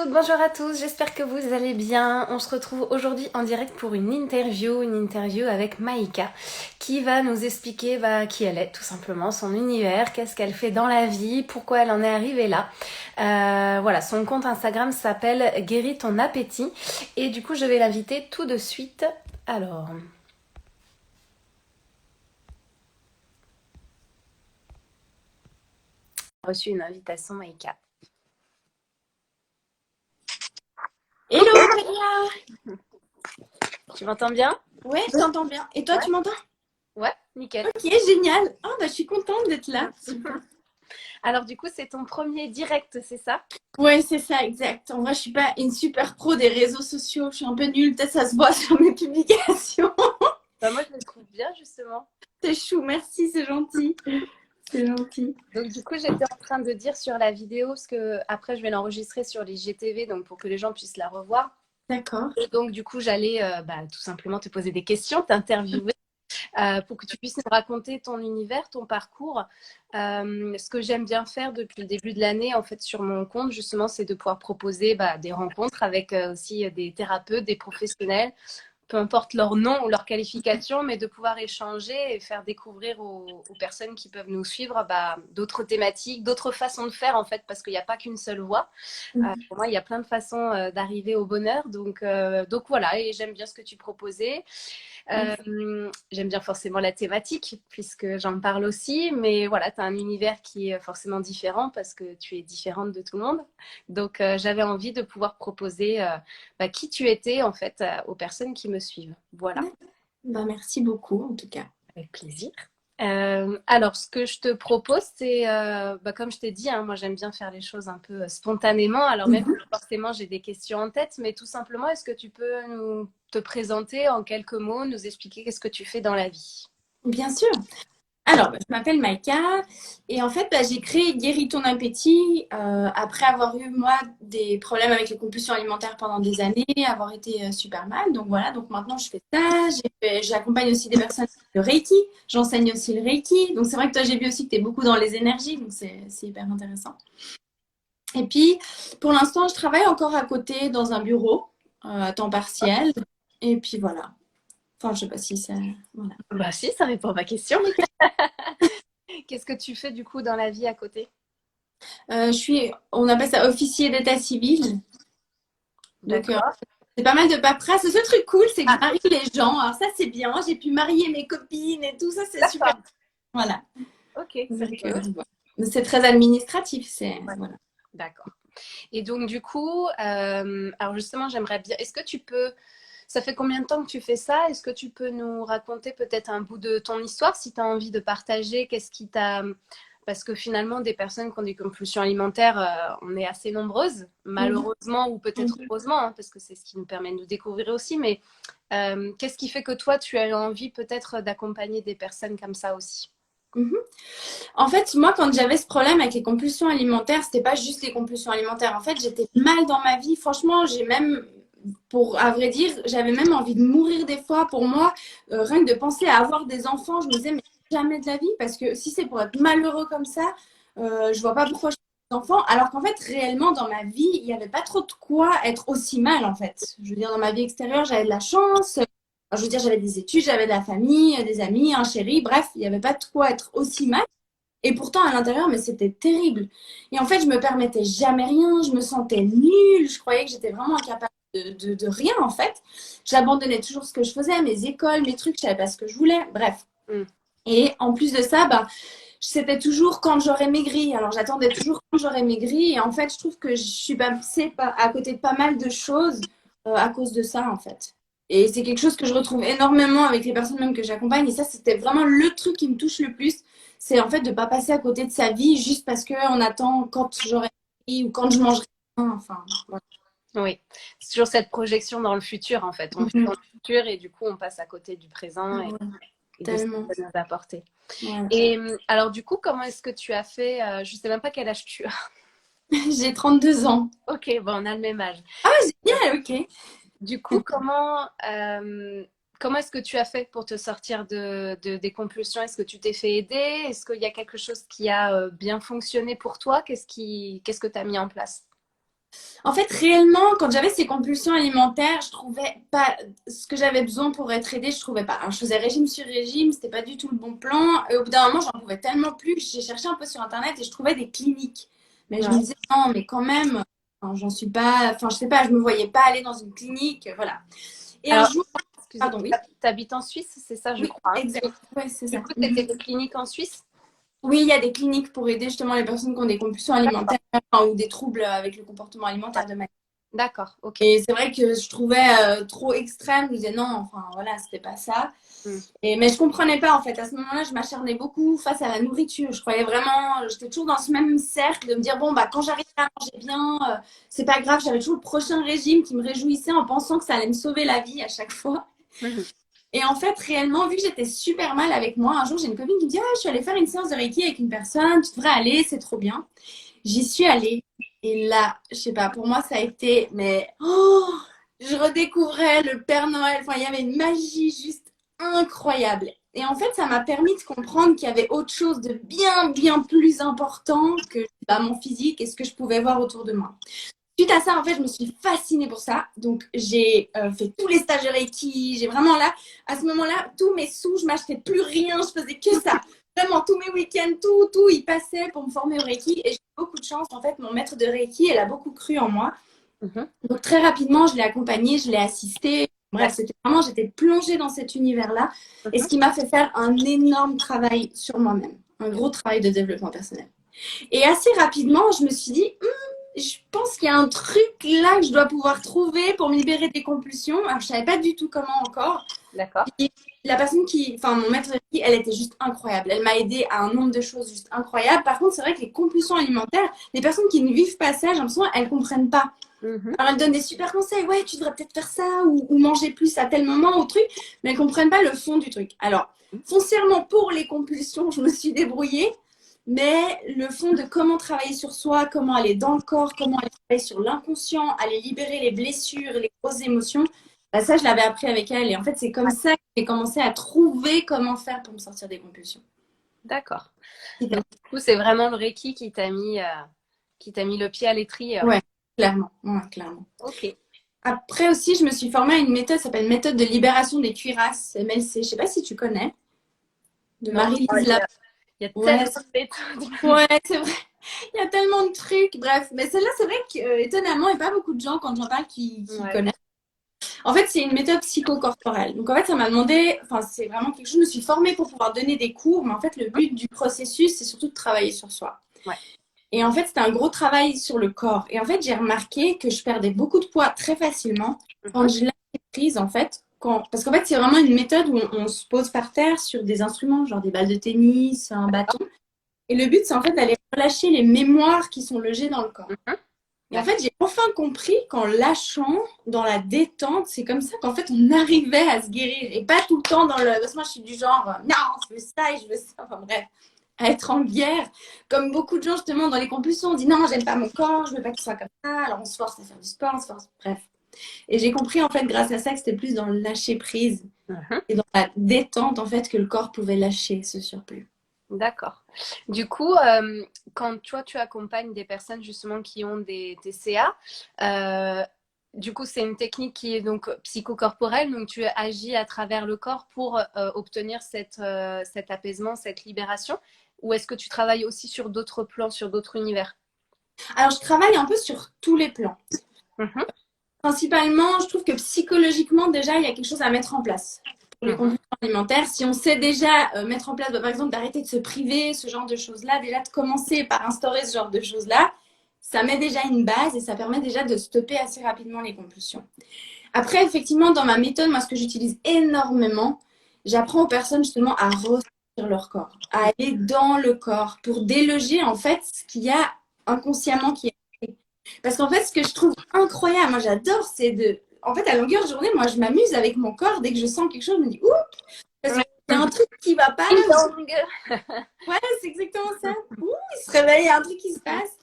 Bonjour à tous, j'espère que vous allez bien. On se retrouve aujourd'hui en direct pour une interview avec Maïka qui va nous expliquer qui elle est, tout simplement, son univers, qu'est-ce qu'elle fait dans la vie, pourquoi elle en est arrivée là. Voilà, son compte Instagram s'appelle Guéris ton appétit et du coup je vais l'inviter tout de suite. Alors, j'ai reçu une invitation Maïka. Hello, Maria. Tu m'entends bien? Ouais, je t'entends bien. Et toi, Ouais. tu m'entends? Ouais, nickel. Ok, génial. Ah, bah, je suis contente d'être là. Super. Alors du coup c'est ton premier direct, c'est ça? Ouais, c'est ça, exact. En vrai, je suis pas une super pro des réseaux sociaux. Je suis un peu nulle. Peut-être ça se voit sur mes publications. Bah moi je le trouve bien justement. C'est chou, merci, c'est gentil. C'est gentil. Donc du coup, j'étais en train de dire sur la vidéo, parce que après je vais l'enregistrer sur les GTV, donc pour que les gens puissent la revoir. D'accord. Et donc du coup, j'allais tout simplement te poser des questions, t'interviewer, pour que tu puisses nous raconter ton univers, ton parcours. Ce que j'aime bien faire depuis le début de l'année, en fait, sur mon compte, justement, c'est de pouvoir proposer des rencontres avec aussi des thérapeutes, des professionnels, peu importe leur nom ou leur qualification, mais de pouvoir échanger et faire découvrir aux personnes qui peuvent nous suivre d'autres thématiques, d'autres façons de faire en fait, parce qu'il n'y a pas qu'une seule voie. Pour moi, il y a plein de façons d'arriver au bonheur. Donc voilà, et j'aime bien ce que tu proposais. J'aime bien forcément la thématique, puisque j'en parle aussi, mais voilà, tu as un univers qui est forcément différent parce que tu es différente de tout le monde. Donc j'avais envie de pouvoir proposer qui tu étais en fait aux personnes qui me suivent. Voilà, Bah, merci beaucoup, en tout cas. avec plaisir. Alors, ce que je te propose, c'est, comme je t'ai dit, hein, moi j'aime bien faire les choses un peu spontanément. Alors même Mhm. forcément j'ai des questions en tête, mais tout simplement, est-ce que tu peux te présenter en quelques mots, nous expliquer qu'est-ce que tu fais dans la vie? Bien sûr. Alors, bah, je m'appelle Maïka et en fait, bah, j'ai créé Guéris ton appétit après avoir eu, moi, des problèmes avec les compulsions alimentaires pendant des années, avoir été super mal. Donc voilà, donc maintenant je fais ça. J'accompagne aussi des personnes avec le Reiki. J'enseigne aussi le Reiki. Donc c'est vrai que toi, j'ai vu aussi que tu es beaucoup dans les énergies, donc c'est hyper intéressant. Et puis, pour l'instant, je travaille encore à côté dans un bureau à temps partiel. Et puis voilà. Enfin, je sais pas si ça... Voilà. Bah si, ça répond à ma question. Qu'est-ce que tu fais du coup dans la vie à côté? On appelle ça officier d'état civil. Donc, D'accord. c'est pas mal de paperasse. Le seul truc cool, c'est que je Ah, marie les gens. Alors, ça, c'est bien. J'ai pu marier mes copines et tout ça, c'est super. d'accord. Voilà. Ok, c'est Donc, rigolo. voilà. Mais c'est très administratif. Ouais, Voilà. d'accord. Et donc du coup, alors justement, j'aimerais bien. Est-ce que tu peux. Ça fait combien de temps que tu fais ça? Est-ce que tu peux nous raconter peut-être un bout de ton histoire si tu as envie de partager? Qu'est-ce qui t'a... Parce que finalement, des personnes qui ont des compulsions alimentaires, on est assez nombreuses, Mhm. malheureusement ou peut-être Mhm. heureusement, hein, parce que c'est ce qui nous permet de nous découvrir aussi. Mais qu'est-ce qui fait que toi, tu as envie peut-être d'accompagner des personnes comme ça aussi? Mhm. En fait, moi, quand j'avais ce problème avec les compulsions alimentaires, c'était pas juste les compulsions alimentaires. En fait, j'étais mal dans ma vie. Franchement, j'ai même, à vrai dire, j'avais même envie de mourir des fois. Pour moi, rien que de penser à avoir des enfants, je me disais, mais jamais de la vie, parce que si c'est pour être malheureux comme ça, je vois pas pourquoi je fais des enfants. Alors qu'en fait, réellement, dans ma vie, il n'y avait pas trop de quoi être aussi mal, en fait. Je veux dire, dans ma vie extérieure, j'avais de la chance. Je veux dire, j'avais des études, j'avais de la famille, des amis, un chéri, bref, il n'y avait pas de quoi être aussi mal. Et pourtant, à l'intérieur, mais c'était terrible. Et en fait, je me permettais jamais rien, je me sentais nulle, je croyais que j'étais vraiment incapable de rien, en fait. J'abandonnais toujours ce que je faisais, mes écoles, mes trucs, je savais pas ce que je voulais, bref. Mm. Et en plus de ça, c'était toujours quand j'aurais maigri. Alors, j'attendais toujours quand j'aurais maigri. Et en fait, je trouve que je suis passée à côté de pas mal de choses à cause de ça, en fait. Et c'est quelque chose que je retrouve énormément avec les personnes même que j'accompagne. Et ça, c'était vraiment le truc qui me touche le plus. C'est en fait de ne pas passer à côté de sa vie juste parce qu'on attend quand j'aurai maigri ou quand je mangerai rien. Enfin, voilà. Oui, c'est toujours cette projection dans le futur en fait. On vit dans Mhm. le futur et du coup on passe à côté du présent Ouais, et de ce que tellement. ça nous a apporté. Ouais. Et alors du coup, comment est-ce que tu as fait je sais même pas quel âge tu as. J'ai 32 ans. Ok, bon, on a le même âge. Ah, Euh, génial, ok. Du coup, comment est-ce que tu as fait pour te sortir des compulsions? Est-ce que tu t'es fait aider? Est-ce qu'il y a quelque chose qui a bien fonctionné pour toi? Qu'est-ce que tu as mis en place? En fait, réellement, quand j'avais ces compulsions alimentaires, je trouvais pas ce que j'avais besoin pour être aidée, je trouvais pas. Alors, je faisais régime sur régime, c'était pas du tout le bon plan. Et au bout d'un moment, j'en pouvais tellement plus que j'ai cherché un peu sur Internet et je trouvais des cliniques. Mais je me Ouais. disais, non, mais quand même, enfin, j'en suis pas, enfin, je sais pas, je me voyais pas aller dans une clinique, voilà. Et un Alors, jour, excuse-moi, pardon, oui, tu habites en Suisse, c'est ça, je oui, crois, hein. exact, ouais, c'est Du ça. coup, tu étais des cliniques en Suisse? Oui, il y a des cliniques pour aider justement les personnes qui ont des compulsions D'accord. alimentaires enfin, ou des troubles avec le comportement Ouais. alimentaire de manière. D'accord, ok. Et c'est vrai que je trouvais trop extrême. Je me disais non, enfin voilà, c'était pas ça. Hmm. Mais je comprenais pas en fait. À ce moment-là, je m'acharnais beaucoup face à la nourriture. Je croyais vraiment, j'étais toujours dans ce même cercle de me dire bon bah quand j'arrive à manger bien, c'est pas grave. J'avais toujours le prochain régime qui me réjouissait en pensant que ça allait me sauver la vie à chaque fois. Mhm. Et en fait, réellement, vu que j'étais super mal avec moi, un jour j'ai une copine qui me dit ah je suis allée faire une séance de Reiki avec une personne, tu devrais aller, c'est trop bien. J'y suis allée. Et là, je sais pas, pour moi, ça a été, mais oh, je redécouvrais le Père Noël. Enfin, il y avait une magie juste incroyable. Et en fait, ça m'a permis de comprendre qu'il y avait autre chose de bien, bien plus important que bah, mon physique et ce que je pouvais voir autour de moi. Suite à ça, en fait, je me suis fascinée pour ça. Donc, j'ai fait tous les stages de Reiki. J'ai vraiment là, à ce moment-là, tous mes sous, je m'achetais plus rien. Je faisais que ça. Vraiment, tous mes week-ends, tout, il passait pour me former au Reiki. Et j'ai beaucoup de chance. En fait, mon maître de Reiki, elle a beaucoup cru en moi. Mhm. Donc, très rapidement, je l'ai accompagnée, je l'ai assistée. Bref, D'accord. c'était vraiment, j'étais plongée dans cet univers-là. Et ce Mhm. qui m'a fait faire un énorme travail sur moi-même. Un gros travail de développement personnel. Et assez rapidement, je me suis dit, je pense qu'il y a un truc là que je dois pouvoir trouver pour me libérer des compulsions. Alors, je savais pas du tout comment encore. D'accord. Et la personne enfin, mon maître, elle était juste incroyable. Elle m'a aidé à un nombre de choses juste incroyables. Par contre, c'est vrai que les compulsions alimentaires, les personnes qui ne vivent pas ça, j'ai l'impression, elles comprennent pas. Mhm. Alors, elles donnent des super conseils. Ouais, tu devrais peut-être faire ça ou manger plus à tel moment ou truc. Mais elles comprennent pas le fond du truc. Alors, foncièrement, pour les compulsions, je me suis débrouillée. Mais le fond de comment travailler sur soi, comment aller dans le corps, comment aller travailler sur l'inconscient, aller libérer les blessures, les grosses émotions, bah ça, je l'avais appris avec elle. Et en fait, c'est comme ça que j'ai commencé à trouver comment faire pour me sortir des compulsions. D'accord. Donc, du coup, c'est vraiment le Reiki qui t'a mis le pied à l'étrier. Ouais, clairement. Ouais, clairement. Ok. Après aussi, je me suis formée à une méthode, ça s'appelle méthode de libération des cuirasses, MLC. Je sais pas si tu connais, de Non, Marie-Lise Lab. il y a Ouais, tellement de méthodes. ouais, c'est vrai. Il y a tellement de trucs. Bref, mais celle-là, c'est vrai qu'étonnamment, il n'y a pas beaucoup de gens, quand j'en parle, qui Ouais. connaissent. En fait, c'est une méthode psychocorporelle. Donc, en fait, ça m'a demandé, enfin, c'est vraiment quelque chose, je me suis formée pour pouvoir donner des cours, mais en fait, le but du processus, c'est surtout de travailler sur soi. Ouais. Et en fait, c'était un gros travail sur le corps. Et en fait, j'ai remarqué que je perdais beaucoup de poids très facilement quand Mhm. je lâchais prise, en fait. Parce qu'en fait, c'est vraiment une méthode où on se pose par terre sur des instruments, genre des balles de tennis, un bâton. Et le but, c'est en fait d'aller relâcher les mémoires qui sont logées dans le corps. Mhm. Et en D'accord. fait, j'ai enfin compris qu'en lâchant, dans la détente, c'est comme ça qu'en fait, on arrivait à se guérir. Et pas tout le temps dans le. Parce que moi, je suis du genre, non, je veux ça et je veux ça. Enfin bref, à être en guerre. Comme beaucoup de gens, justement, dans les compulsions, on dit non, j'aime pas mon corps, je veux pas qu'il soit comme ça. Alors on se force à faire du sport, on se force. Bref. Et j'ai compris, en fait, grâce à ça, que c'était plus dans le lâcher prise Mhm. et dans la détente, en fait, que le corps pouvait lâcher ce surplus. D'accord. Du coup, quand toi, tu accompagnes des personnes justement qui ont des TCA, du coup, c'est une technique qui est donc psychocorporelle, donc tu agis à travers le corps pour obtenir cet apaisement, cette libération, ou est-ce que tu travailles aussi sur d'autres plans, sur d'autres univers? Alors, je travaille un peu sur tous les plans. Mhm. Principalement, je trouve que psychologiquement, déjà, il y a quelque chose à mettre en place pour les Mhm. compulsions alimentaires. Si on sait déjà mettre en place, bah, par exemple, d'arrêter de se priver, ce genre de choses-là, déjà de commencer par instaurer ce genre de choses-là, ça met déjà une base et ça permet déjà de stopper assez rapidement les compulsions. Après, effectivement, dans ma méthode, moi, ce que j'utilise énormément, j'apprends aux personnes justement à ressentir leur corps, à aller dans le corps pour déloger en fait ce qu'il y a inconsciemment qui est. Parce qu'en fait, ce que je trouve incroyable, moi j'adore, c'est de. En fait, à longueur de journée, moi je m'amuse avec mon corps. Dès que je sens quelque chose, je me dis, ouh, parce qu'il y a un truc qui va pas. Ding dong. Ouais, c'est exactement ça. Ouh, il se réveille, il y a un truc qui se passe.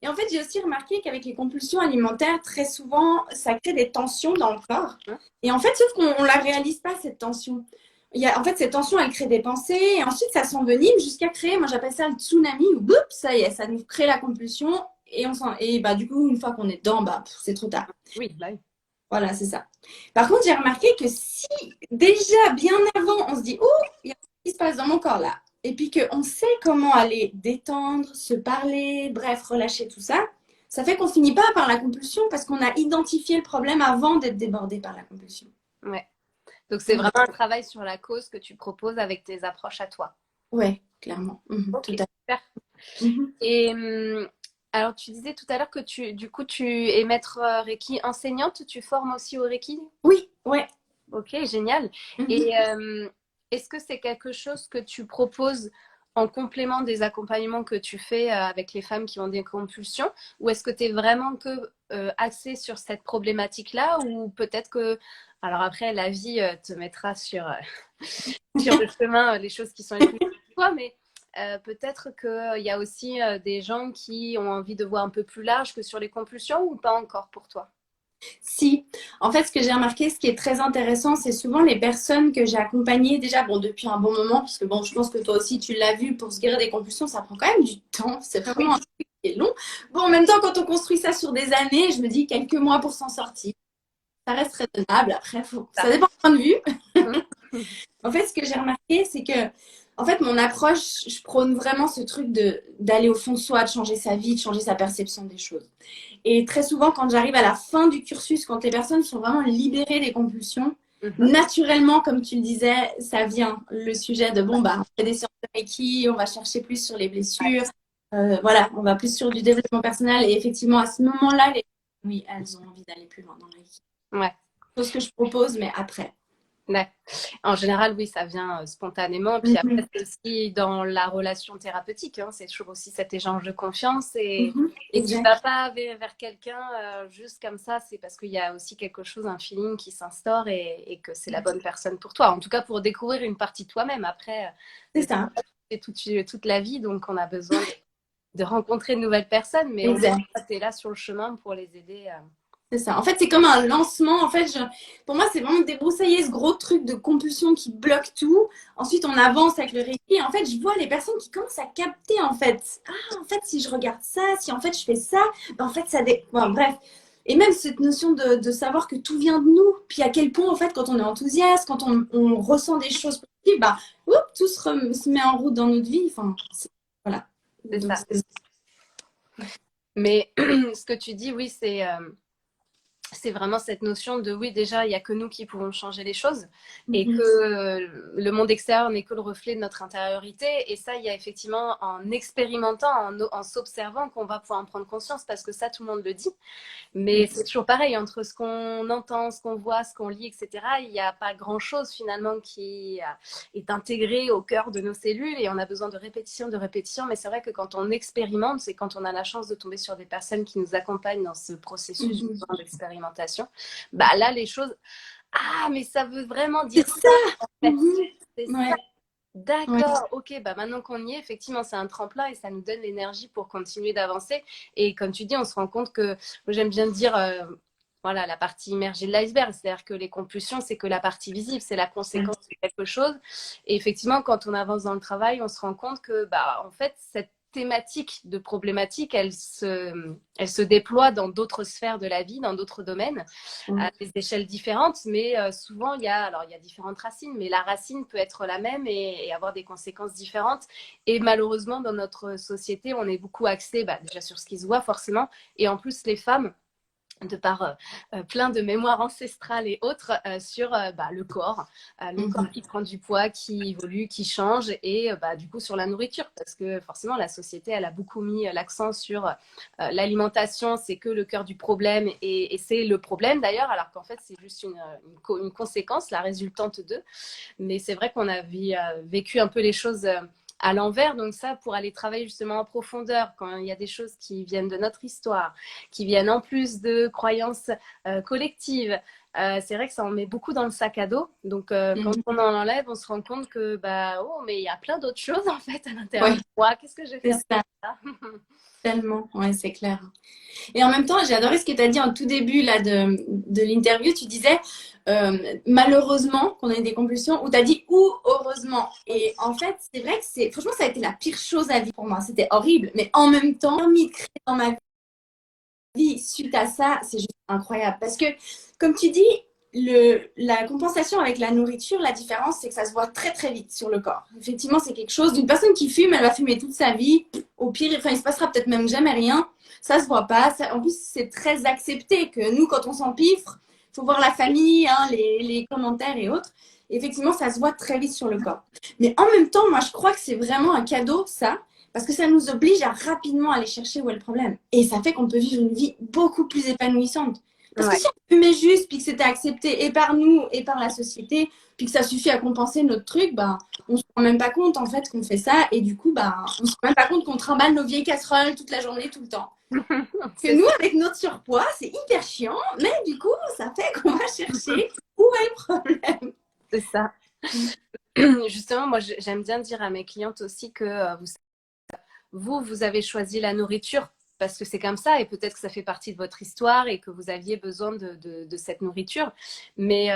Et en fait, j'ai aussi remarqué qu'avec les compulsions alimentaires, très souvent, ça crée des tensions dans le corps. Et en fait, sauf qu'on ne la réalise pas, cette tension. En fait, cette tension, elle crée des pensées, et ensuite, ça s'envenime jusqu'à créer, moi j'appelle ça le tsunami, où boum, ça y est, ça nous crée la compulsion, et bah, du coup, une fois qu'on est dedans, bah, c'est trop tard. Oui, bah oui. Voilà, c'est ça. Par contre, j'ai remarqué que si déjà bien avant, on se dit, oh, il y a ce qui se passe dans mon corps là, et puis qu'on sait comment aller détendre, se parler, bref, relâcher tout ça, ça fait qu'on finit pas par la compulsion parce qu'on a identifié le problème avant d'être débordé par la compulsion. Ouais. Donc, c'est vraiment un travail sur la cause que tu proposes avec tes approches à toi. Ouais, clairement. Ok, Tout à super. fait. Et alors, tu disais tout à l'heure que du coup, tu es maître Reiki enseignante, tu formes aussi au Reiki? Oui, ouais. Ok, génial. Et est-ce que c'est quelque chose que tu proposes en complément des accompagnements que tu fais avec les femmes qui ont des compulsions? Ou est-ce que tu es vraiment que axé sur cette problématique-là? Ou peut-être que, alors après, la vie te mettra sur le chemin les choses qui sont les plus pour toi, mais peut-être qu'il y a aussi des gens qui ont envie de voir un peu plus large que sur les compulsions ou pas encore pour toi? Si, en fait, ce que j'ai remarqué, ce qui est très intéressant, c'est souvent les personnes que j'ai accompagnées déjà, bon, depuis un bon moment, parce que bon, je pense que toi aussi, tu l'as vu, pour se guérir des compulsions, ça prend quand même du temps. C'est vraiment un Oui. truc qui est long. Bon, en même temps, quand on construit ça sur des années, je me dis quelques mois pour s'en sortir. Ça reste raisonnable. Après, ça dépend du point de vue. En fait, ce que j'ai remarqué, c'est que, en fait, mon approche, je prône vraiment ce truc d'aller au fond de soi, de changer sa vie, de changer sa perception des choses. Et très souvent, quand j'arrive à la fin du cursus, quand les personnes sont vraiment libérées des compulsions, naturellement, comme tu le disais, ça vient le sujet de bon, bah, on fait des séances de Reiki, on va chercher plus sur les blessures, voilà, on va plus sur du développement personnel. Et effectivement, à ce moment-là, oui, elles ont envie d'aller plus loin dans le Reiki. Ouais. C'est ce que je propose, mais après. Ouais. En général, oui, ça vient spontanément. Puis après, c'est aussi dans la relation thérapeutique. Hein, c'est toujours aussi cet échange de confiance. Et tu ne vas pas vers quelqu'un juste comme ça. C'est parce qu'il y a aussi quelque chose, un feeling qui s'instaure et que c'est la bonne personne pour toi. En tout cas, pour découvrir une partie de toi-même. Après, c'est ça. C'est toute la vie. Donc, on a besoin de rencontrer de nouvelles personnes. Mais tu es là sur le chemin pour les aider. C'est ça. En fait, c'est comme un lancement. En fait, pour moi, c'est vraiment débroussailler ce gros truc de compulsion qui bloque tout. Ensuite, on avance avec le Reiki. Et en fait, je vois les personnes qui commencent à capter, en fait. Ah, en fait, si je regarde ça, si en fait je fais ça, ben, en fait, bon, bref. Et même cette notion de savoir que tout vient de nous. Puis à quel point, en fait, quand on est enthousiaste, quand on ressent des choses positives, bah, tout se met en route dans notre vie. Enfin, voilà. C'est Donc, ça. Mais ce que tu dis, oui, c'est vraiment cette notion de oui, déjà, il n'y a que nous qui pouvons changer les choses et que le monde extérieur n'est que le reflet de notre intériorité. Et ça, il y a effectivement en expérimentant, en s'observant qu'on va pouvoir en prendre conscience parce que ça, tout le monde le dit. Mais c'est toujours pareil, entre ce qu'on entend, ce qu'on voit, ce qu'on lit, etc., il n'y a pas grand-chose finalement qui est intégré au cœur de nos cellules et on a besoin de répétition. Mais c'est vrai que quand on expérimente, c'est quand on a la chance de tomber sur des personnes qui nous accompagnent dans ce processus d'expérimentation, bah là, les choses... Ah, mais ça veut vraiment dire ça, en fait. C'est ça. D'accord, ok, bah maintenant qu'on y est, effectivement, c'est un tremplin et ça nous donne l'énergie pour continuer d'avancer. Et comme tu dis, on se rend compte que, j'aime bien dire, voilà, la partie immergée de l'iceberg, c'est-à-dire que les compulsions, c'est que la partie visible, c'est la conséquence de quelque chose. Et effectivement, quand on avance dans le travail, on se rend compte que, bah, en fait, cette thématique de problématique, elle se déploie dans d'autres sphères de la vie, dans d'autres domaines, à des échelles différentes, mais souvent il y a différentes racines, mais la racine peut être la même et avoir des conséquences différentes. Et malheureusement, dans notre société, on est beaucoup axé déjà sur ce qui se voit forcément, et en plus les femmes, de par plein de mémoires ancestrales et autres sur le corps qui prend du poids, qui évolue, qui change et du coup sur la nourriture parce que forcément la société elle a beaucoup mis l'accent sur l'alimentation, c'est que le cœur du problème et c'est le problème d'ailleurs alors qu'en fait c'est juste une conséquence, la résultante d'eux. Mais c'est vrai qu'on a vécu un peu les choses à l'envers, donc ça pour aller travailler justement en profondeur quand il y a des choses qui viennent de notre histoire, qui viennent en plus de croyances collectives, c'est vrai que ça en met beaucoup dans le sac à dos, donc quand on en enlève on se rend compte que mais il y a plein d'autres choses en fait à l'intérieur de moi, qu'est-ce que je vais faire ça. Tellement, ouais, c'est clair. Et en même temps, j'ai adoré ce que tu as dit en tout début là, de l'interview. Tu disais malheureusement qu'on a eu des compulsions, ou tu as dit ou heureusement. Et en fait, c'est vrai que franchement, ça a été la pire chose à vivre pour moi. C'était horrible, mais en même temps, permis de créer dans ma vie vie suite à ça, c'est juste incroyable. Parce que, comme tu dis, la compensation avec la nourriture, la différence, c'est que ça se voit très très vite sur le corps. Effectivement, c'est quelque chose d'une personne qui fume, elle va fumer toute sa vie. Au pire, enfin, il se passera peut-être même jamais rien. Ça se voit pas. En plus, c'est très accepté que nous, quand on s'empiffre, il faut voir la famille, hein, les commentaires et autres. Effectivement, ça se voit très vite sur le corps. Mais en même temps, moi, je crois que c'est vraiment un cadeau, ça, parce que ça nous oblige à rapidement aller chercher où est le problème. Et ça fait qu'on peut vivre une vie beaucoup plus épanouissante. Parce que Ouais. si on fumait juste, puis que c'était accepté et par nous et par la société, puis que ça suffit à compenser notre truc, ben, on se rend même pas compte en fait qu'on fait ça. Et du coup, ben, on se rend même pas compte qu'on trimballe nos vieilles casseroles toute la journée, tout le temps. Que C'est nous, ça. avec notre surpoids, c'est hyper chiant, mais du coup, ça fait qu'on va chercher où est le problème. C'est ça. Justement, moi, j'aime bien dire à mes clientes aussi que vous avez choisi la nourriture parce que c'est comme ça et peut-être que ça fait partie de votre histoire et que vous aviez besoin de cette nourriture. Mais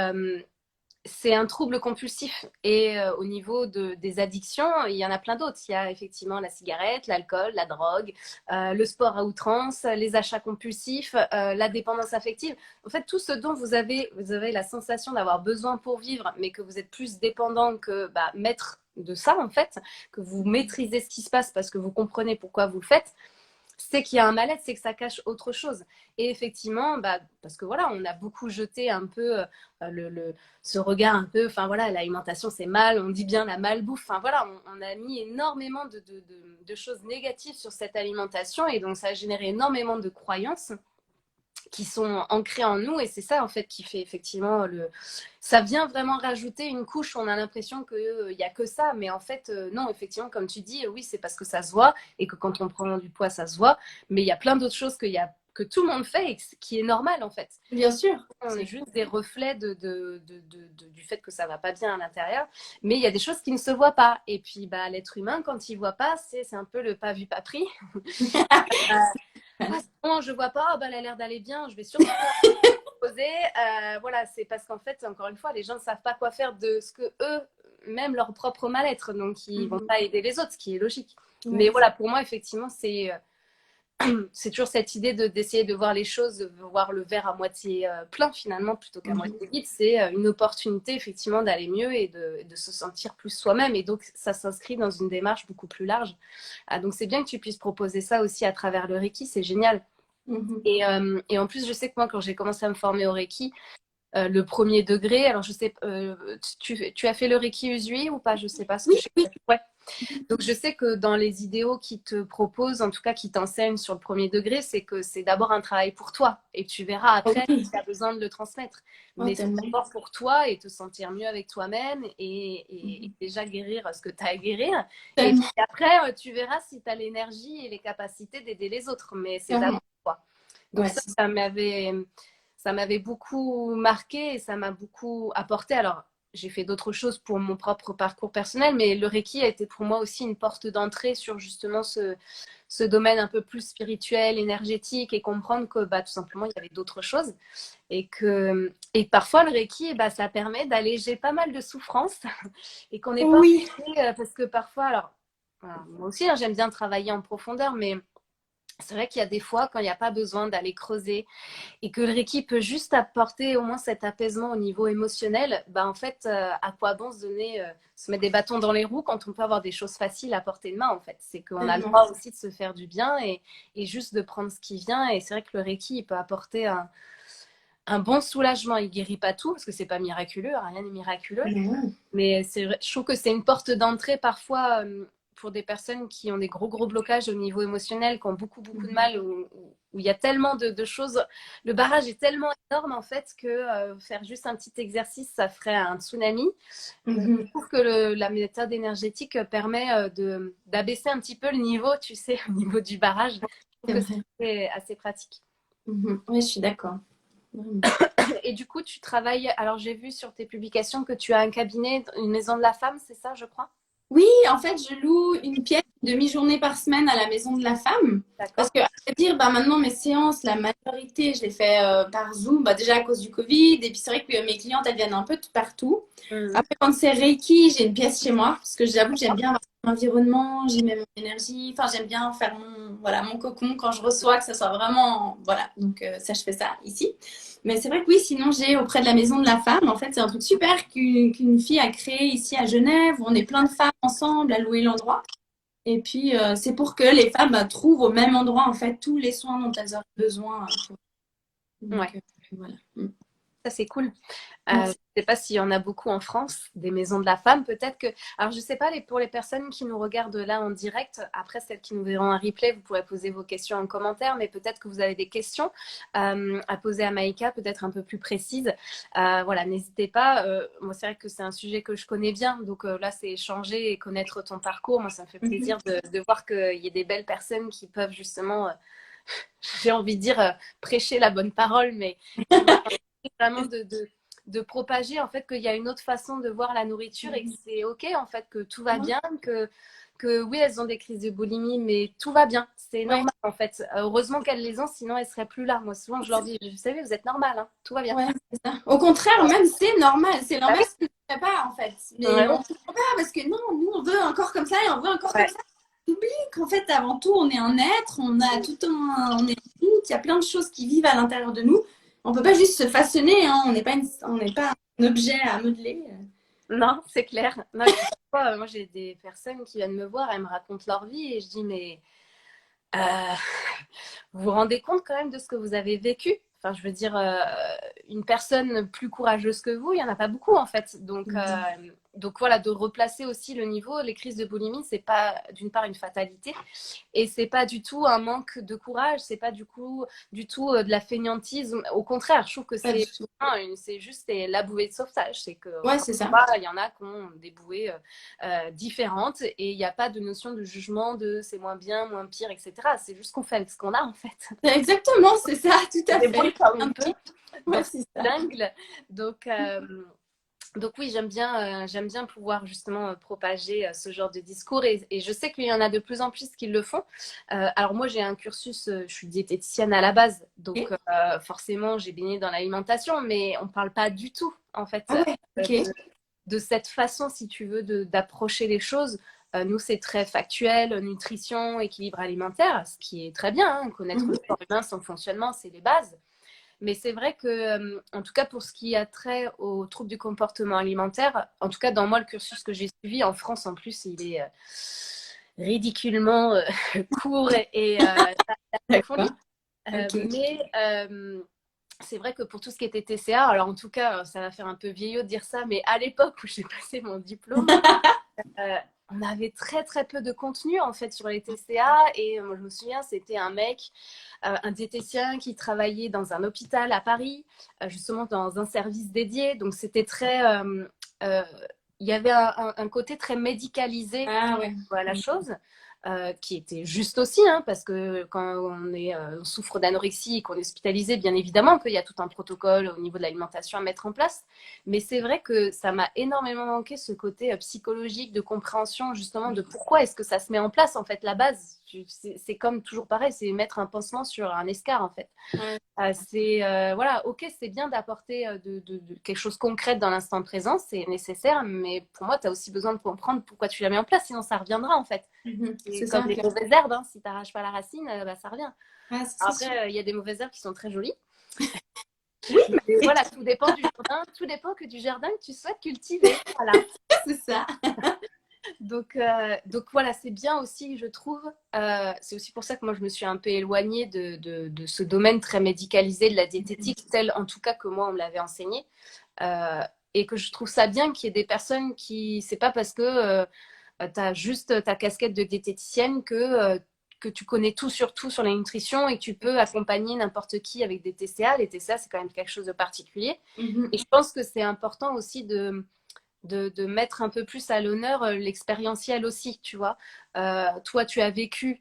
c'est un trouble compulsif et au niveau des addictions, il y en a plein d'autres. Il y a effectivement la cigarette, l'alcool, la drogue, le sport à outrance, les achats compulsifs, la dépendance affective. En fait, tout ce dont vous avez la sensation d'avoir besoin pour vivre, mais que vous êtes plus dépendant que maître de ça, en fait, que vous maîtrisez ce qui se passe parce que vous comprenez pourquoi vous le faites, c'est qu'il y a un mal-être, c'est que ça cache autre chose. Et effectivement, parce que voilà, on a beaucoup jeté un peu ce regard un peu, enfin voilà, l'alimentation c'est mal, on dit bien la malbouffe, enfin voilà, on a mis énormément de choses négatives sur cette alimentation et donc ça a généré énormément de croyances qui sont ancrées en nous et c'est ça en fait qui fait effectivement ça vient vraiment rajouter une couche. On a l'impression qu'il n'y a que ça, mais en fait non, effectivement comme tu dis, oui c'est parce que ça se voit et que quand on prend du poids ça se voit, mais il y a plein d'autres choses que tout le monde fait et qui est normal en fait. Bien sûr. On est juste des reflets du fait que ça va pas bien à l'intérieur, mais il y a des choses qui ne se voient pas et puis l'être humain quand il voit pas, c'est un peu le pas vu pas pris. Bon, je vois pas, elle a l'air d'aller bien, je vais surtout poser. Voilà, c'est parce qu'en fait, encore une fois, les gens ne savent pas quoi faire de ce que eux, même leur propre mal-être, donc ils vont pas aider les autres, ce qui est logique. Ouais. Mais voilà, pour moi, effectivement, c'est toujours cette idée d'essayer de voir les choses, de voir le verre à moitié plein finalement, plutôt qu'à moitié vide. C'est une opportunité effectivement d'aller mieux et de se sentir plus soi-même. Et donc, ça s'inscrit dans une démarche beaucoup plus large. Donc, c'est bien que tu puisses proposer ça aussi à travers le Reiki, c'est génial. Et en plus, je sais que moi, quand j'ai commencé à me former au Reiki, le premier degré, alors je sais, tu as fait le Reiki Usui ou pas? Je sais pas ce que Oui. Ouais. Donc, je sais que dans les idéaux qui te proposent, en tout cas qui t'enseignent sur le premier degré, c'est que c'est d'abord un travail pour toi. Et tu verras après si tu as besoin de le transmettre. Mais c'est d'abord pour toi et te sentir mieux avec toi-même et déjà guérir ce que tu as à guérir. Et puis après, tu verras si tu as l'énergie et les capacités d'aider les autres. Mais c'est d'abord toi. Donc ça m'avait beaucoup marqué et ça m'a beaucoup apporté. Alors, j'ai fait d'autres choses pour mon propre parcours personnel, mais le Reiki a été pour moi aussi une porte d'entrée sur justement ce domaine un peu plus spirituel, énergétique et comprendre que tout simplement il y avait d'autres choses et parfois le Reiki ça permet d'alléger pas mal de souffrances et qu'on n'est pas parce que parfois alors moi aussi j'aime bien travailler en profondeur, mais c'est vrai qu'il y a des fois quand il n'y a pas besoin d'aller creuser et que le Reiki peut juste apporter au moins cet apaisement au niveau émotionnel, en fait, à quoi bon se mettre des bâtons dans les roues quand on peut avoir des choses faciles à portée de main, en fait. C'est qu'on a le droit aussi de se faire du bien et juste de prendre ce qui vient. Et c'est vrai que le Reiki, il peut apporter un bon soulagement. Il guérit pas tout parce que c'est pas miraculeux, rien n'est miraculeux. Mais je trouve que c'est une porte d'entrée parfois pour des personnes qui ont des gros blocages au niveau émotionnel, qui ont beaucoup de mal, où il y a tellement de choses. Le barrage est tellement énorme en fait que faire juste un petit exercice, ça ferait un tsunami. Je trouve que la méthode énergétique permet d'abaisser un petit peu le niveau, tu sais, au niveau du barrage. Je trouve que c'est assez pratique. Oui, je suis d'accord. Et du coup, tu travailles. Alors, j'ai vu sur tes publications que tu as un cabinet, une maison de la femme, c'est ça, je crois? Oui, en fait, je loue une pièce demi-journée par semaine à la maison de la femme. Parce que, à vrai dire, maintenant, mes séances, la majorité, je les fais par Zoom, déjà à cause du Covid. Et puis, c'est vrai que mes clientes, elles viennent un peu de partout. Après, quand c'est Reiki, j'ai une pièce chez moi. Parce que j'avoue que j'aime bien avoir mon environnement, j'aime mon énergie. Enfin, j'aime bien faire voilà, mon cocon quand je reçois, que ça soit vraiment, voilà. Donc ça, je fais ça ici. Mais c'est vrai que oui, sinon j'ai auprès de la Maison de la Femme, en fait, c'est un truc super qu'une fille a créé ici à Genève, où on est plein de femmes ensemble à louer l'endroit. Et puis, c'est pour que les femmes trouvent au même endroit, en fait, tous les soins dont elles auraient besoin. Ouais. Donc, voilà. Ça, c'est cool. Ouais. Je ne sais pas s'il y en a beaucoup en France, des maisons de la femme. Peut-être que. Alors, je ne sais pas, pour les personnes qui nous regardent là en direct, après celles qui nous verront en replay, vous pourrez poser vos questions en commentaire, mais peut-être que vous avez des questions à poser à Maïka, peut-être un peu plus précises. Voilà, n'hésitez pas. Moi, c'est vrai que c'est un sujet que je connais bien. Donc là, c'est échanger et connaître ton parcours. Moi, ça me fait plaisir de voir qu'il y ait des belles personnes qui peuvent justement, j'ai envie de dire, prêcher la bonne parole, mais vraiment de propager en fait qu'il y a une autre façon de voir la nourriture et que c'est ok en fait, que tout va bien, que oui, elles ont des crises de boulimie, mais tout va bien, c'est normal en fait. Heureusement qu'elles les ont, sinon elles seraient plus là. Moi souvent je leur dis, vous savez, vous êtes normal, hein, tout va bien. Ouais, c'est ça. Au contraire, même c'est normal, c'est Bah oui. l'inverse que je ne fais pas en fait. Mais Ouais, on ne fait pas parce que non, nous on veut encore comme ça et on veut encore comme ça. Oublie qu'en fait, avant tout, on est un être, on a tout on est tout, il y a plein de choses qui vivent à l'intérieur de nous. On ne peut pas juste se façonner, hein. On n'est pas, on n'est pas un objet à modeler. non, c'est clair. Non, moi j'ai des personnes qui viennent me voir, elles me racontent leur vie et je dis mais euh, vous vous rendez compte quand même de ce que vous avez vécu? Enfin, je veux dire, une personne plus courageuse que vous, il n'y en a pas beaucoup en fait. Donc voilà, de replacer aussi le niveau. Les crises de boulimie, c'est pas d'une part une fatalité et c'est pas du tout un manque de courage, c'est pas du tout de la fainéantise. Au contraire, je trouve que c'est juste la bouée de sauvetage. C'est que Ouais, c'est ça. il y en a qui ont des bouées différentes et il n'y a pas de notion de jugement de c'est moins bien, moins pire, etc. C'est juste qu'on fait ce qu'on a en fait. Exactement, c'est ça, tout à fait. Comme on peut. Ouais, c'est ça. Dingue. Donc oui, j'aime bien pouvoir justement propager ce genre de discours et je sais qu'il y en a de plus en plus qui le font. Alors moi, j'ai un cursus, je suis diététicienne à la base, donc forcément, j'ai baigné dans l'alimentation, mais on ne parle pas du tout en fait de cette façon, si tu veux, d'approcher les choses. Nous, c'est très factuel, nutrition, équilibre alimentaire, ce qui est très bien, hein, connaître le corps humain, son fonctionnement, c'est les bases. Mais c'est vrai que, en tout cas, pour ce qui a trait aux troubles du comportement alimentaire, en tout cas, dans moi, le cursus que j'ai suivi en France, en plus, il est ridiculement court et folie. Mais c'est vrai que pour tout ce qui était TCA, alors en tout cas, ça va faire un peu vieillot de dire ça, mais à l'époque où j'ai passé mon diplôme, on avait très très peu de contenu en fait sur les TCA et moi je me souviens c'était un mec, un diététicien qui travaillait dans un hôpital à Paris, justement dans un service dédié, donc c'était très, il y avait un côté très médicalisé à la chose. Qui était juste aussi, hein, parce que quand on souffre d'anorexie et qu'on est hospitalisé, bien évidemment qu'il y a tout un protocole au niveau de l'alimentation à mettre en place. Mais c'est vrai que ça m'a énormément manqué ce côté psychologique de compréhension justement de pourquoi est-ce que ça se met en place en fait la base. C'est comme toujours pareil, c'est mettre un pansement sur un escar en fait. Voilà, ok, c'est bien d'apporter de quelque chose de concret dans l'instant présent, c'est nécessaire, mais pour moi, tu as aussi besoin de comprendre pourquoi tu la mets en place, sinon ça reviendra en fait. C'est comme les mauvaises herbes, hein, si tu n'arraches pas la racine, ça revient. Après, il y a des mauvaises herbes qui sont très jolies. Oui, mais voilà, tout dépend du jardin, tout dépend du jardin que tu souhaites cultiver. Voilà. C'est ça. Donc voilà, c'est bien aussi, je trouve. C'est aussi pour ça que moi, je me suis un peu éloignée de ce domaine très médicalisé de la diététique, tel en tout cas que moi, on me l'avait enseigné. Et que je trouve ça bien qu'il y ait des personnes qui... C'est pas parce que tu as juste ta casquette de diététicienne que tu connais tout sur la nutrition et que tu peux accompagner n'importe qui avec des TCA. Les TCA, c'est quand même quelque chose de particulier. Et je pense que c'est important aussi de mettre un peu plus à l'honneur l'expérientiel aussi, tu vois. Toi, tu as vécu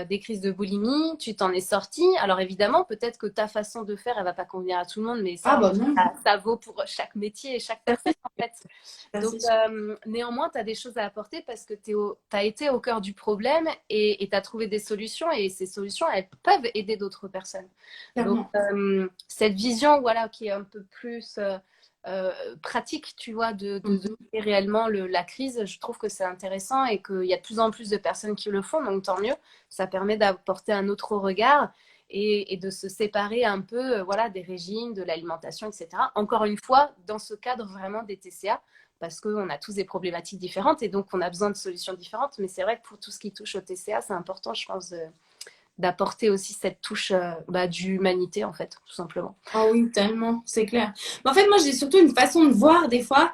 des crises de boulimie, tu t'en es sorti. Alors évidemment, peut-être que ta façon de faire, elle va pas convenir à tout le monde, mais ça vaut pour chaque métier et chaque personne en fait. Donc néanmoins, tu as des choses à apporter parce que tu as été au cœur du problème et tu as trouvé des solutions et ces solutions, elles peuvent aider d'autres personnes. Donc cette vision, voilà, qui est un peu plus pratique, tu vois, de réellement la crise. Je trouve que c'est intéressant et qu'il y a de plus en plus de personnes qui le font, donc tant mieux. Ça permet d'apporter un autre regard et de se séparer un peu voilà, des régimes, de l'alimentation, etc. Encore une fois, dans ce cadre vraiment des TCA, parce qu'on a tous des problématiques différentes et donc on a besoin de solutions différentes. Mais c'est vrai que pour tout ce qui touche au TCA, c'est important, je pense, d'apporter aussi cette touche d'humanité, en fait, tout simplement. Ah oui, tellement, c'est clair. Mais en fait, moi, j'ai surtout une façon de voir des fois.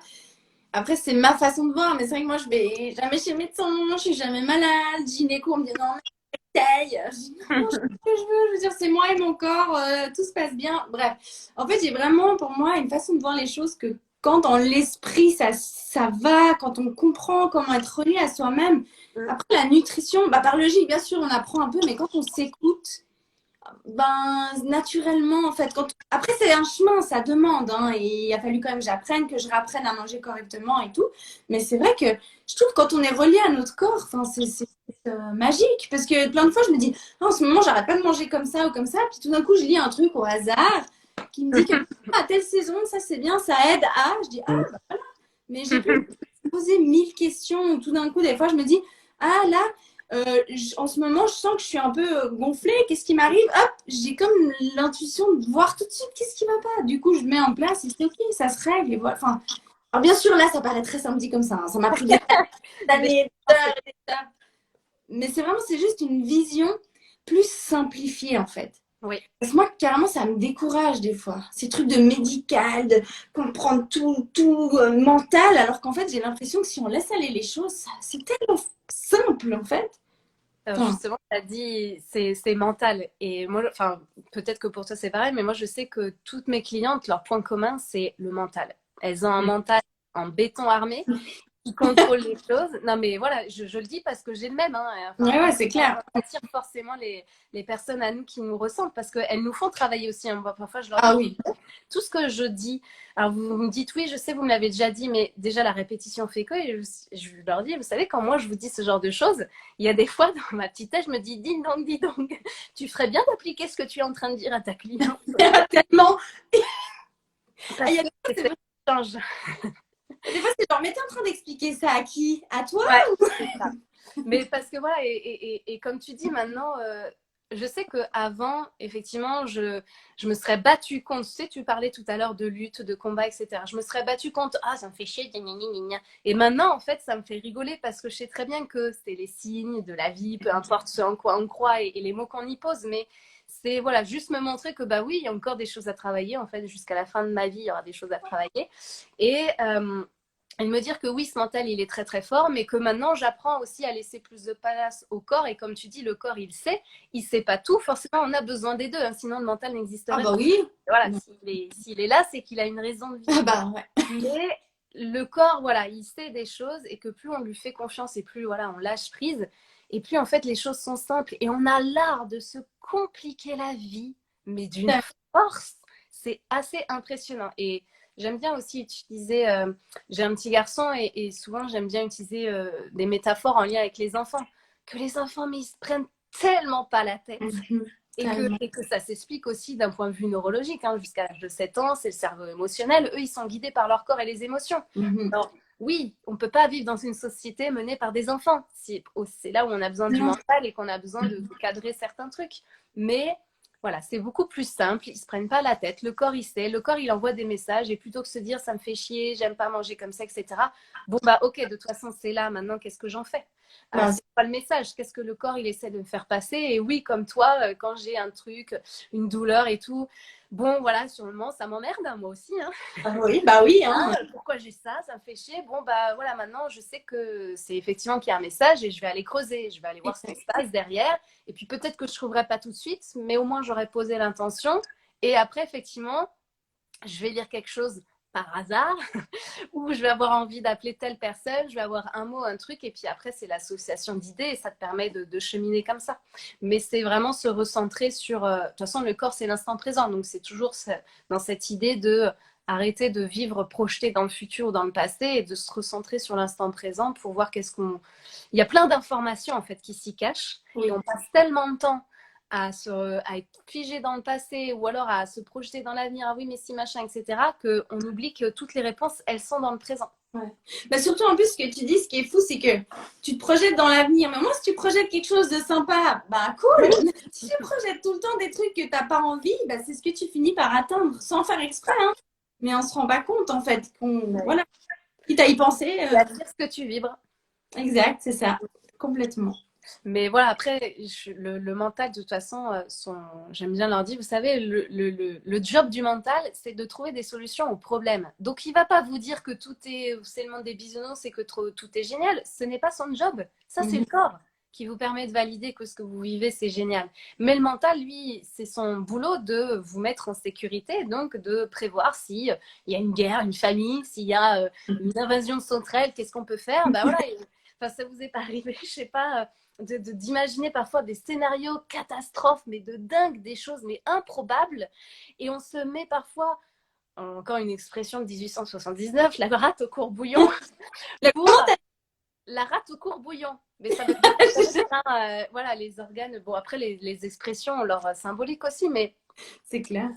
Après, c'est ma façon de voir, mais c'est vrai que moi, je vais jamais chez le médecin, je suis jamais malade, gynéco, on me dit non, mais taille. Je dis non, je fais ce que je veux dire, c'est moi et mon corps, tout se passe bien. Bref, en fait, j'ai vraiment pour moi une façon de voir les choses que quand dans l'esprit ça va, quand on comprend comment être relié à soi-même. Après, la nutrition, par logique, bien sûr, on apprend un peu, mais quand on s'écoute, naturellement, en fait, après, c'est un chemin, ça demande, hein, et il a fallu quand même que j'apprenne, que je réapprenne à manger correctement et tout. Mais c'est vrai que je trouve que quand on est relié à notre corps, enfin, c'est magique. Parce que plein de fois, je me dis, ah, en ce moment, j'arrête pas de manger comme ça ou comme ça. Puis tout d'un coup, je lis un truc au hasard qui me dit que à telle saison, ça c'est bien, ça aide à. Je dis, ah, bah voilà. Mais j'ai pu me poser 1000 questions. Tout d'un coup, des fois, je me dis, ah là. En ce moment, je sens que je suis un peu gonflée. Qu'est-ce qui m'arrive? Hop, j'ai comme l'intuition de voir tout de suite qu'est-ce qui va pas. Du coup, je mets en place et c'est ok, ça se règle. Et voilà. Enfin, alors bien sûr, là, ça paraît très simple dit comme ça. Hein. Ça m'a pris des années, des heures et des heures. Mais c'est vraiment, c'est juste une vision plus simplifiée en fait. Oui. Parce que moi, carrément, ça me décourage des fois. Ces trucs de médical, de comprendre tout mental, alors qu'en fait, j'ai l'impression que si on laisse aller les choses, c'est tellement simple en fait. Justement, tu as dit c'est mental. Et moi, enfin, peut-être que pour toi c'est pareil, mais moi je sais que toutes mes clientes, leur point commun, c'est le mental. Elles ont un mental en béton armé qui contrôle les choses. Non, mais voilà, je le dis parce que j'ai le même. Hein. Enfin, ouais, c'est clair. On attire forcément les personnes à nous qui nous ressemblent parce qu'elles nous font travailler aussi. Hein. Parfois, je leur dis oui. tout ce que je dis. Alors, vous me dites oui, je sais, vous me l'avez déjà dit, mais déjà, la répétition fait que. Et je leur dis, vous savez, quand moi, je vous dis ce genre de choses, il y a des fois, dans ma petite tête, je me dis, dis donc, tu ferais bien d'appliquer ce que tu es en train de dire à ta cliente. Tellement. Il y a des fois, change. Des fois, c'est genre, mais t'es en train d'expliquer ça à qui? À toi ou... ça. Mais parce que voilà, et comme tu dis maintenant, je sais qu'avant, effectivement, je me serais battue contre, tu sais, tu parlais tout à l'heure de lutte, de combat, etc. Je me serais battue contre, ah, ça me fait chier, gna, gna, gna, gna. Et maintenant, en fait, ça me fait rigoler parce que je sais très bien que c'est les signes de la vie, peu importe ce en quoi on croit et les mots qu'on y pose, mais c'est voilà, juste me montrer que bah oui, il y a encore des choses à travailler, en fait, jusqu'à la fin de ma vie, il y aura des choses à travailler. Et me dire que oui, ce mental, il est très très fort, mais que maintenant, j'apprends aussi à laisser plus de place au corps. Et comme tu dis, le corps, il sait pas tout. Forcément, on a besoin des deux, hein, sinon le mental n'existerait pas. Oui. Voilà, s'il est là, c'est qu'il a une raison de vivre. Ouais. Mais le corps, voilà, il sait des choses et que plus on lui fait confiance et plus voilà, on lâche prise. Et plus en fait, les choses sont simples. Et on a l'art de se compliquer la vie, mais d'une force, c'est assez impressionnant. Et j'aime bien aussi utiliser, j'ai un petit garçon et souvent j'aime bien utiliser des métaphores en lien avec les enfants. Que les enfants, mais ils se prennent tellement pas la tête. Et que ça s'explique aussi d'un point de vue neurologique. Hein, jusqu'à l'âge de 7 ans, c'est le cerveau émotionnel. Eux, ils sont guidés par leur corps et les émotions. Alors, oui, on ne peut pas vivre dans une société menée par des enfants. C'est là où on a besoin du mental et qu'on a besoin de cadrer certains trucs. Mais voilà, c'est beaucoup plus simple, ils ne se prennent pas la tête, le corps il sait, le corps il envoie des messages et plutôt que de se dire ça me fait chier, j'aime pas manger comme ça, etc. Bon bah ok, de toute façon c'est là, maintenant qu'est-ce que j'en fais? C'est pas le message, qu'est-ce que le corps il essaie de me faire passer? Et oui, comme toi, quand j'ai un truc, une douleur et tout, bon voilà, sur le moment ça m'emmerde, hein, moi aussi. Hein. Oui. Hein. Pourquoi j'ai ça? Ça me fait chier. Bon bah voilà, maintenant je sais que c'est effectivement qu'il y a un message et je vais aller creuser, je vais aller voir ce qui se passe derrière. Et puis peut-être que je ne trouverai pas tout de suite, mais au moins j'aurais posé l'intention. Et après, effectivement, je vais lire quelque chose par hasard, ou je vais avoir envie d'appeler telle personne, je vais avoir un mot, un truc, et puis après, c'est l'association d'idées, et ça te permet de cheminer comme ça. Mais c'est vraiment se recentrer sur... de toute façon, le corps, c'est l'instant présent, donc c'est toujours dans cette idée de arrêter de vivre projeté dans le futur ou dans le passé, et de se recentrer sur l'instant présent pour voir qu'est-ce qu'on... Il y a plein d'informations, en fait, qui s'y cachent, et on passe tellement de temps à être figé dans le passé ou alors à se projeter dans l'avenir, ah oui, mais si, machin, etc., qu'on oublie que toutes les réponses, elles sont dans le présent. Ouais. Bah surtout, en plus, ce que tu dis, ce qui est fou, c'est que tu te projettes dans l'avenir. Mais moi, si tu projettes quelque chose de sympa, bah cool. Si tu projettes tout le temps des trucs que tu n'as pas envie, bah, c'est ce que tu finis par atteindre, sans faire exprès. Hein. Mais on se rend pas compte, en fait. Voilà. Quitte à y penser. Tu attires ce que tu vibres. Exact, c'est ça. Complètement. Mais voilà, après, le mental, de toute façon, j'aime bien leur dire, vous savez, le job du mental, c'est de trouver des solutions aux problèmes. Donc, il ne va pas vous dire que c'est le monde des bisounours et que tout est génial. Ce n'est pas son job. Ça, c'est le corps qui vous permet de valider que ce que vous vivez, c'est génial. Mais le mental, lui, c'est son boulot de vous mettre en sécurité, donc de prévoir s'il y a une guerre, une famine, s'il y a une invasion sauterelle, qu'est-ce qu'on peut faire. Ben voilà, enfin, ça vous est pas arrivé, je sais pas, d'imaginer parfois des scénarios catastrophes, mais de dingue, des choses mais improbables. Et on se met parfois, encore une expression de 1879, la rate au courbouillon. La rate au courbouillon. Mais ça veut dire voilà, les organes. Bon, après, les expressions ont leur symbolique aussi, mais c'est clair.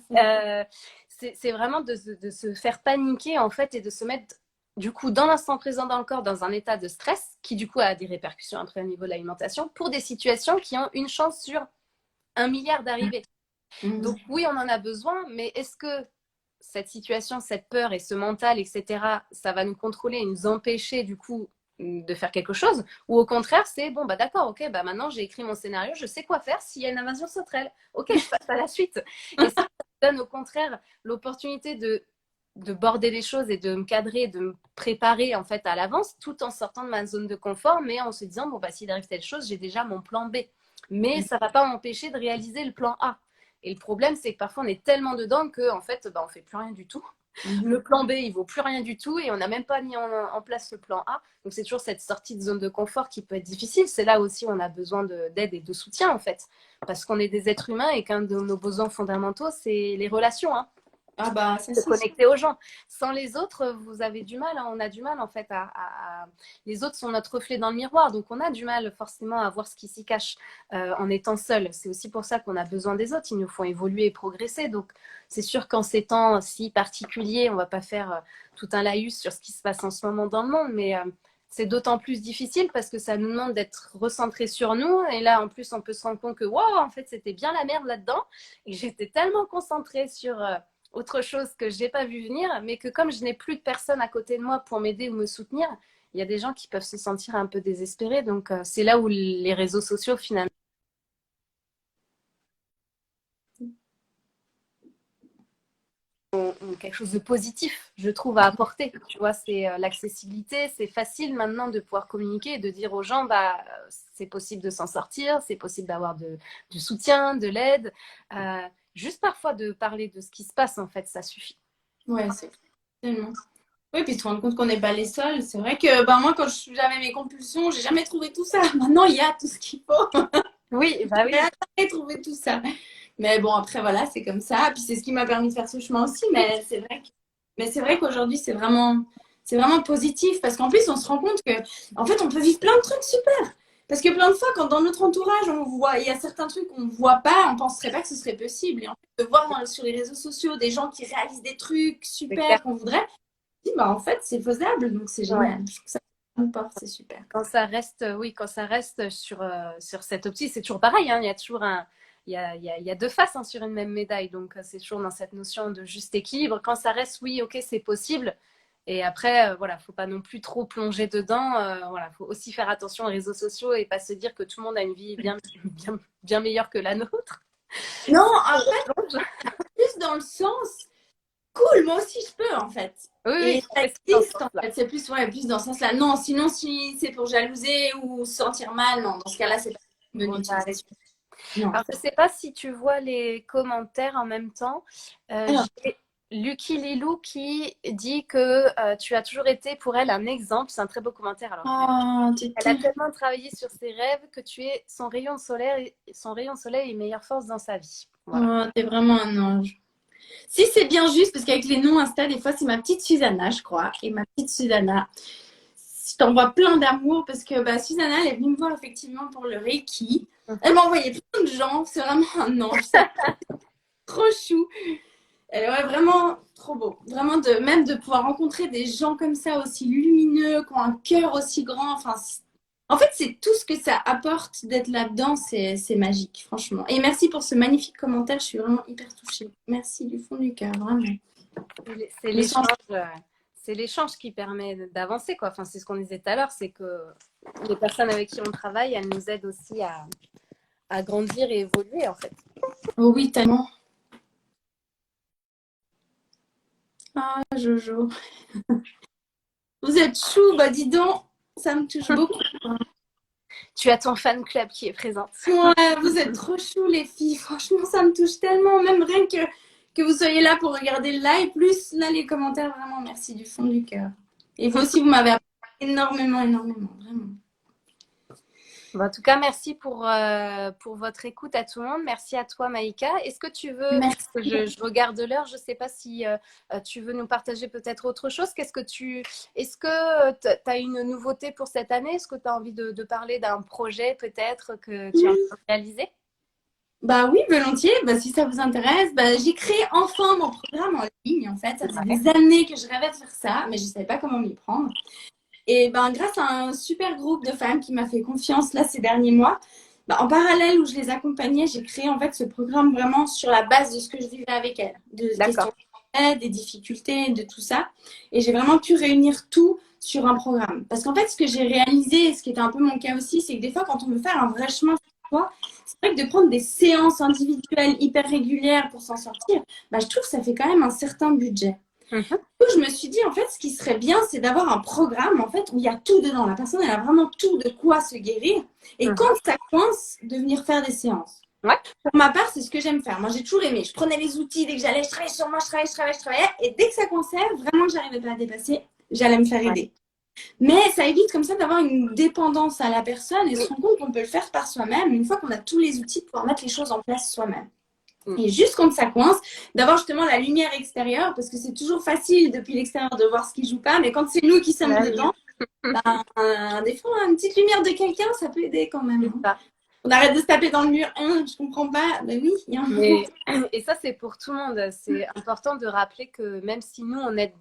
C'est vraiment de se faire paniquer, en fait, et de se mettre, du coup, dans l'instant présent dans le corps, dans un état de stress, qui, du coup, a des répercussions après au niveau de l'alimentation, pour des situations qui ont une chance sur 1 milliard d'arriver. Donc, oui, on en a besoin, mais est-ce que cette situation, cette peur et ce mental, etc., ça va nous contrôler et nous empêcher, du coup, de faire quelque chose, ou au contraire c'est bon, bah d'accord, ok, bah maintenant j'ai écrit mon scénario, je sais quoi faire s'il y a une invasion sauterelle, ok, je passe à la suite. Et ça donne au contraire l'opportunité de border les choses et de me cadrer, de me préparer en fait à l'avance, tout en sortant de ma zone de confort, mais en se disant bon bah s'il arrive telle chose, j'ai déjà mon plan B, mais ça va pas m'empêcher de réaliser le plan A. Et le problème c'est que parfois on est tellement dedans que en fait bah, on fait plus rien du tout. Le plan B, il vaut plus rien du tout et on n'a même pas mis en place le plan A. Donc, c'est toujours cette sortie de zone de confort qui peut être difficile. C'est là aussi où on a besoin d'aide et de soutien, en fait. Parce qu'on est des êtres humains et qu'un de nos besoins fondamentaux, c'est les relations. Hein. Ah bah, ça, se connecter aux gens. Sans les autres, vous avez du mal. Hein. On a du mal, en fait, Les autres sont notre reflet dans le miroir. Donc, on a du mal, forcément, à voir ce qui s'y cache en étant seul. C'est aussi pour ça qu'on a besoin des autres. Ils nous font évoluer et progresser. Donc, c'est sûr qu'en ces temps si particuliers, on ne va pas faire tout un laïus sur ce qui se passe en ce moment dans le monde. Mais c'est d'autant plus difficile parce que ça nous demande d'être recentrés sur nous. Et là, en plus, on peut se rendre compte que, wow, en fait, c'était bien la merde là-dedans. Et j'étais tellement concentrée sur... autre chose que je n'ai pas vu venir, mais que comme je n'ai plus de personnes à côté de moi pour m'aider ou me soutenir, il y a des gens qui peuvent se sentir un peu désespérés. Donc, c'est là où les réseaux sociaux, finalement, ont quelque chose de positif, je trouve, à apporter. Tu vois, c'est l'accessibilité. C'est facile maintenant de pouvoir communiquer et de dire aux gens, bah, c'est possible de s'en sortir, c'est possible d'avoir du soutien, de l'aide. Juste parfois de parler de ce qui se passe, en fait, ça suffit. Ouais, c'est tellement. Oui, puis se rendre compte qu'on n'est pas les seuls. C'est vrai que bah, moi, quand j'avais mes compulsions, j'ai jamais trouvé tout ça. Maintenant, il y a tout ce qu'il faut. Oui, bah oui. J'ai trouvé tout ça. Mais bon, après, voilà, c'est comme ça. Puis c'est ce qui m'a permis de faire ce chemin aussi. Mais c'est vrai qu'aujourd'hui, c'est vraiment positif. Parce qu'en plus, on se rend compte que, en fait, on peut vivre plein de trucs super. Parce que plein de fois, quand dans notre entourage, on voit, il y a certains trucs qu'on ne voit pas, on ne penserait pas que ce serait possible. Et en fait, de voir sur les réseaux sociaux des gens qui réalisent des trucs super qu'on voudrait, bah, en fait, c'est faisable. Donc, c'est génial. Ouais. Je trouve ça importe, c'est super. Quand ça reste sur cette optique, c'est toujours pareil. Hein, il y a toujours il y a deux faces hein, sur une même médaille. Donc, c'est toujours dans cette notion de juste équilibre. Quand ça reste, oui, ok, c'est possible. Et après, voilà, faut pas non plus trop plonger dedans. Voilà, faut aussi faire attention aux réseaux sociaux et pas se dire que tout le monde a une vie bien meilleure que la nôtre. Non, en fait, plus dans le sens, cool, moi aussi je peux en fait. Oui, ça existe en fait. C'est plus dans ce sens-là. Non, sinon si c'est pour jalouser ou se sentir mal, non, dans ce cas-là, c'est pas une bonne utilisation. Alors, je sais pas si tu vois les commentaires en même temps. J'ai Lucky Lilou qui dit que tu as toujours été pour elle un exemple. C'est un très beau commentaire. Alors, elle a tellement travaillé sur ses rêves que tu es son rayon de soleil et meilleure force dans sa vie. Voilà. Oh, t'es vraiment un ange. Si c'est bien juste, parce qu'avec les noms Insta, des fois, c'est ma petite Susanna, je crois. Et ma petite Susanna, Je t'envoie plein d'amour parce que Susanna, elle est venue me voir effectivement pour le Reiki. Elle m'a envoyé plein de gens. C'est vraiment un ange. C'est trop chou. Ouais, vraiment trop beau. Vraiment, même de pouvoir rencontrer des gens comme ça, aussi lumineux, qui ont un cœur aussi grand. Enfin, en fait, c'est tout ce que ça apporte d'être là-dedans. C'est magique, franchement. Et merci pour ce magnifique commentaire. Je suis vraiment hyper touchée. Merci du fond du cœur, vraiment. C'est l'échange. C'est l'échange qui permet d'avancer, quoi. Enfin, c'est ce qu'on disait tout à l'heure, c'est que les personnes avec qui on travaille, elles nous aident aussi à grandir et évoluer, en fait. Oh oui, tellement. Ah, Jojo. Vous êtes chou, dis donc, ça me touche beaucoup. Tu as ton fan club qui est présente. Ouais, vous êtes trop chou, les filles. Franchement, ça me touche tellement, même rien que vous soyez là pour regarder le live, plus là les commentaires, vraiment merci du fond du cœur. Et vous aussi, vous m'avez appris énormément, vraiment. Bon, en tout cas, merci pour votre écoute à tout le monde. Merci à toi, Maïka. Est-ce que tu veux, parce que je regarde l'heure, je ne sais pas si tu veux nous partager peut-être autre chose. Est-ce que tu as une nouveauté pour cette année? Est-ce que tu as envie de parler d'un projet peut-être que tu as envie de réaliser? Oui, volontiers. Si ça vous intéresse, j'ai créé enfin mon programme en ligne. En fait, ça faisait des années que je rêvais de faire ça, mais je ne savais pas comment m'y prendre. Et grâce à un super groupe de femmes qui m'a fait confiance là ces derniers mois, en parallèle où je les accompagnais, j'ai créé en fait ce programme vraiment sur la base de ce que je vivais avec elles, de questions des difficultés, de tout ça. Et j'ai vraiment pu réunir tout sur un programme. Parce qu'en fait, ce que j'ai réalisé, et ce qui était un peu mon cas aussi, c'est que des fois, quand on veut faire un vrai chemin sur soi, c'est vrai que de prendre des séances individuelles hyper régulières pour s'en sortir, je trouve que ça fait quand même un certain budget. Je me suis dit, en fait, ce qui serait bien, c'est d'avoir un programme, en fait, où il y a tout dedans. La personne, elle a vraiment tout de quoi se guérir. Et quand ça coince, de venir faire des séances. Ouais. Pour ma part, c'est ce que j'aime faire. Moi, j'ai toujours aimé. Je prenais les outils dès que j'allais, je travaillais sur moi, je travaillais. Et dès que ça coinçait, vraiment que j'arrivais pas à dépasser, j'allais me faire aider. Mais ça évite comme ça d'avoir une dépendance à la personne et se rendre compte qu'on peut le faire par soi-même, une fois qu'on a tous les outils de pouvoir mettre les choses en place soi-même. Et juste quand ça coince, d'avoir justement la lumière extérieure, parce que c'est toujours facile depuis l'extérieur de voir ce qui joue pas, mais quand c'est nous qui sommes dedans, des fois, une petite lumière de quelqu'un, ça peut aider quand même. On arrête de se taper dans le mur, je comprends pas. Oui, il y a un moment. Et ça, c'est pour tout le monde. C'est important de rappeler que même si nous, on aide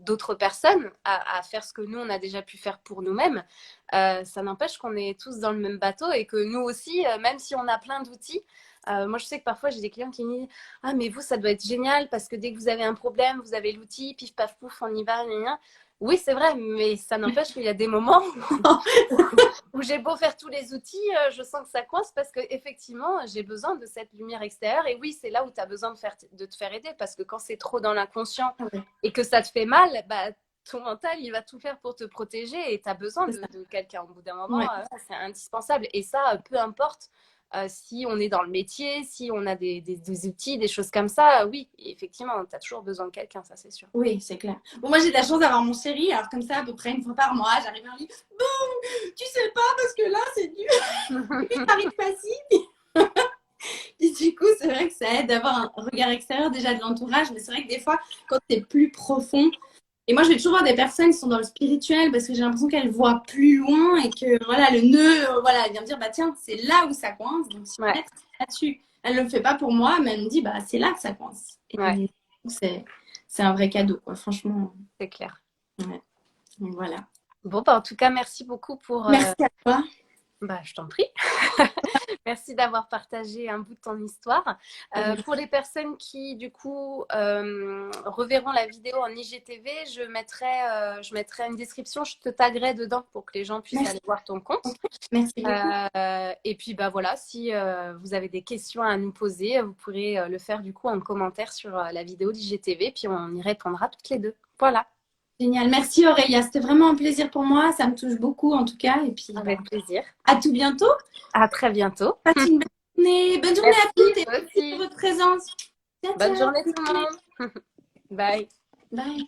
d'autres personnes à faire ce que nous, on a déjà pu faire pour nous-mêmes, ça n'empêche qu'on est tous dans le même bateau et que nous aussi, même si on a plein d'outils, moi, je sais que parfois, j'ai des clients qui me disent « Ah, mais vous, ça doit être génial parce que dès que vous avez un problème, vous avez l'outil, pif, paf, pouf, on y va, gna, gna. » Oui, c'est vrai, mais ça n'empêche qu'il y a des moments où j'ai beau faire tous les outils, je sens que ça coince parce qu'effectivement, j'ai besoin de cette lumière extérieure. Et oui, c'est là où tu as besoin de te faire aider parce que quand c'est trop dans l'inconscient et que ça te fait mal, ton mental, il va tout faire pour te protéger et tu as besoin de quelqu'un. Au bout d'un moment, c'est indispensable. Et ça, peu importe. Si on est dans le métier, si on a des outils, des choses comme ça, oui, effectivement, tu as toujours besoin de quelqu'un, ça c'est sûr. Oui, c'est clair. Bon, moi j'ai de la chance d'avoir mon chéri, alors comme ça, à peu près une fois par mois, j'arrive à lui dire « Bon, tu sais pas, parce que là, c'est dur. » Il n'arrive pas si. Et du coup, c'est vrai que ça aide d'avoir un regard extérieur déjà de l'entourage, mais c'est vrai que des fois, quand c'est plus profond, et moi, je vais toujours voir des personnes qui sont dans le spirituel parce que j'ai l'impression qu'elles voient plus loin et que voilà, le nœud, elle vient me dire, tiens, c'est là où ça coince. Donc, si c'est là-dessus. Elle ne le fait pas pour moi, mais elle me dit, c'est là que ça coince. Et c'est un vrai cadeau, quoi, franchement. C'est clair. Ouais. Donc, voilà. Bon, en tout cas, merci beaucoup pour... Merci à toi. Je t'en prie. Merci d'avoir partagé un bout de ton histoire. Pour les personnes qui, du coup, reverront la vidéo en IGTV, je mettrai une description, je te taguerai dedans pour que les gens puissent aller voir ton compte. Merci beaucoup. Et puis, voilà, si vous avez des questions à nous poser, vous pourrez le faire, du coup, en commentaire sur la vidéo d'IGTV, puis on y répondra toutes les deux. Voilà. Génial. Merci Aurélia. C'était vraiment un plaisir pour moi. Ça me touche beaucoup en tout cas. Et puis, avec plaisir. À tout bientôt. À très bientôt. Passez une bonne journée. Bonne journée à toutes et merci pour votre présence. Bonne journée tout le monde. Bye. Bye.